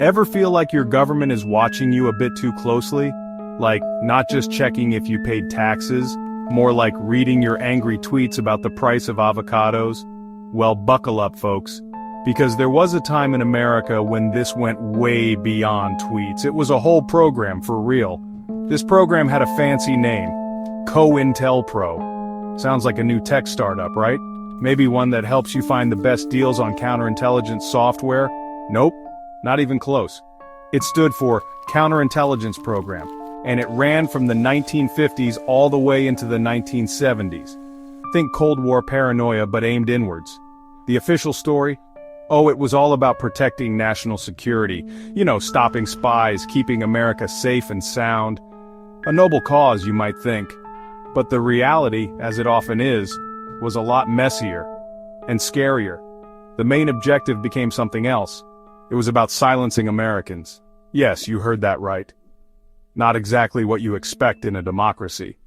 Ever feel like your government is watching you a bit too closely? Like, not just checking if you paid taxes, more like reading your angry tweets about the price of avocados? Well, buckle up, folks. Because there was a time in America when this went way beyond tweets. It was a whole program for real. This program had a fancy name. CointelPro. Sounds like a new tech startup, right? Maybe one that helps you find the best deals on counterintelligence software? Nope, not even close. It stood for Counterintelligence Program, and it ran from the 1950s all the way into the 1970s. Think Cold War paranoia but aimed inwards. The official story? Oh, it was all about protecting national security. You know, stopping spies, keeping America safe and sound. A noble cause, you might think. But the reality, as it often is, was a lot messier and scarier. The main objective became something else. It was about silencing Americans. Yes, you heard that right. Not exactly what you expect in a democracy.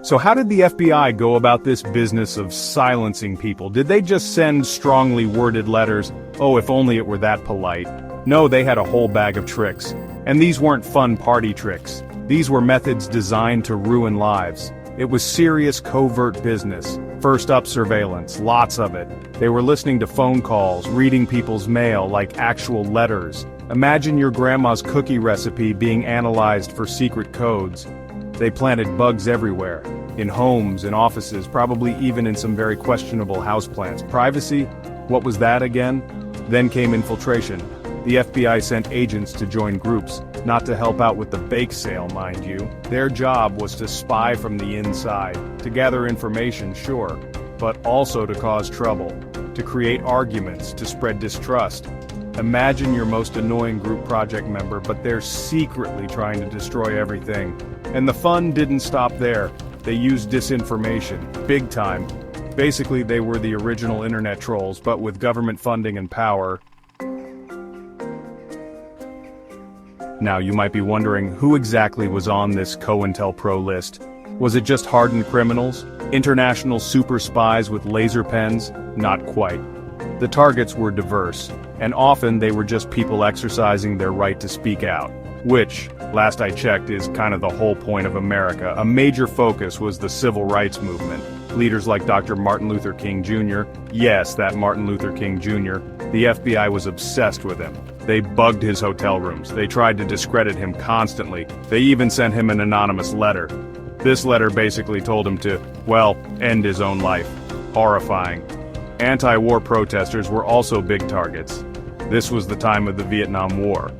So how did the FBI go about this business of silencing people? Did they just send strongly worded letters? Oh, if only it were that polite. No, they had a whole bag of tricks. And these weren't fun party tricks. These were methods designed to ruin lives. It was serious covert business. First up, surveillance, lots of it. They were listening to phone calls, reading people's mail like actual letters. Imagine your grandma's cookie recipe being analyzed for secret codes. They planted bugs everywhere, in homes, in offices, probably even in some very questionable houseplants. Privacy? What was that again? Then came infiltration. The FBI sent agents to join groups, not to help out with the bake sale, mind you. Their job was to spy from the inside, to gather information, sure, but also to cause trouble, to create arguments, to spread distrust. Imagine your most annoying group project member, but they're secretly trying to destroy everything. And the fun didn't stop there. They used disinformation, big time. Basically, they were the original internet trolls, but with government funding and power. Now you might be wondering, who exactly was on this CointelPro list? Was it just hardened criminals? International super spies with laser pens? Not quite. The targets were diverse, and often they were just people exercising their right to speak out. Which, last I checked, is kind of the whole point of America. A major focus was the civil rights movement. Leaders like Dr. Martin Luther King Jr., yes, that Martin Luther King Jr., the FBI was obsessed with him. They bugged his hotel rooms. They tried to discredit him constantly. They even sent him an anonymous letter. This letter basically told him to, well, end his own life. Horrifying. Anti-war protesters were also big targets. This was the time of the Vietnam War.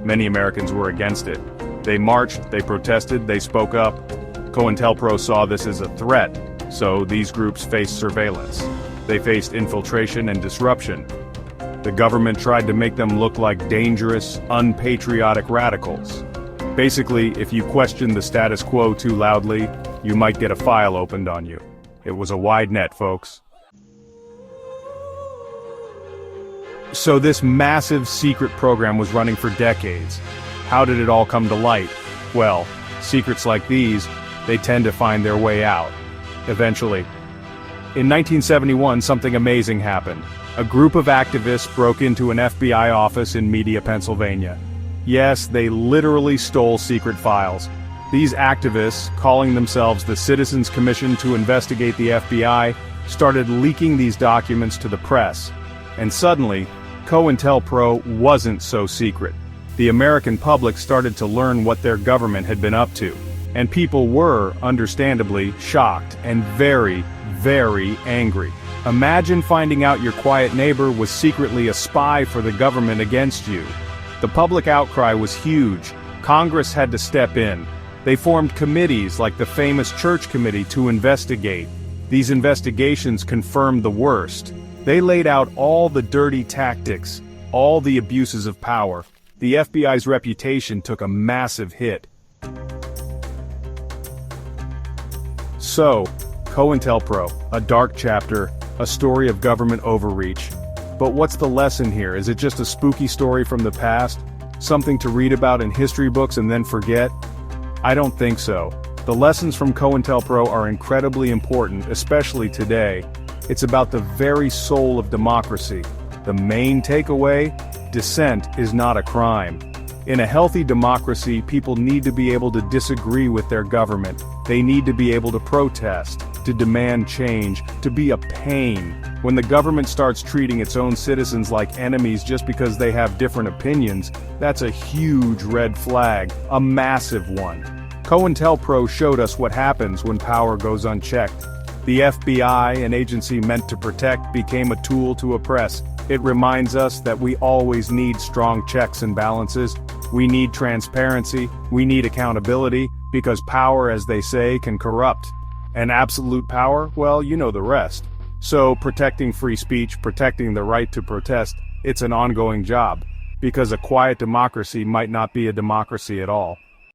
Many Americans were against it. They marched, they protested, they spoke up. CointelPro saw this as a threat, so these groups faced surveillance. They faced infiltration and disruption. The government tried to make them look like dangerous, unpatriotic radicals. Basically, if you questioned the status quo too loudly, you might get a file opened on you. It was a wide net, folks. So this massive secret program was running for decades. How did it all come to light? Well, secrets like these, they tend to find their way out. Eventually. In 1971, something amazing happened. A group of activists broke into an FBI office in Media, Pennsylvania. Yes, they literally stole secret files. These activists, calling themselves the Citizens Commission to investigate the FBI, started leaking these documents to the press. And suddenly, CointelPro wasn't so secret. The American public started to learn what their government had been up to. And people were, understandably, shocked and very, very angry. Imagine finding out your quiet neighbor was secretly a spy for the government against you. The public outcry was huge. Congress had to step in. They formed committees like the famous Church Committee to investigate. These investigations confirmed the worst. They laid out all the dirty tactics, all the abuses of power. The FBI's reputation took a massive hit. So, CointelPro, a dark chapter, a story of government overreach. But what's the lesson here? Is it just a spooky story from the past? Something to read about in history books and then forget? I don't think so. The lessons from CointelPro are incredibly important, especially today. It's about the very soul of democracy. The main takeaway? Dissent is not a crime. In a healthy democracy, people need to be able to disagree with their government. They need to be able to protest, to demand change, to be a pain. When the government starts treating its own citizens like enemies just because they have different opinions, that's a huge red flag, a massive one. CointelPro showed us what happens when power goes unchecked. The FBI, an agency meant to protect, became a tool to oppress. It reminds us that we always need strong checks and balances. We need transparency, we need accountability, because power, as they say, can corrupt. And absolute power, well, you know the rest. So protecting free speech, protecting the right to protest, it's an ongoing job. Because a quiet democracy might not be a democracy at all.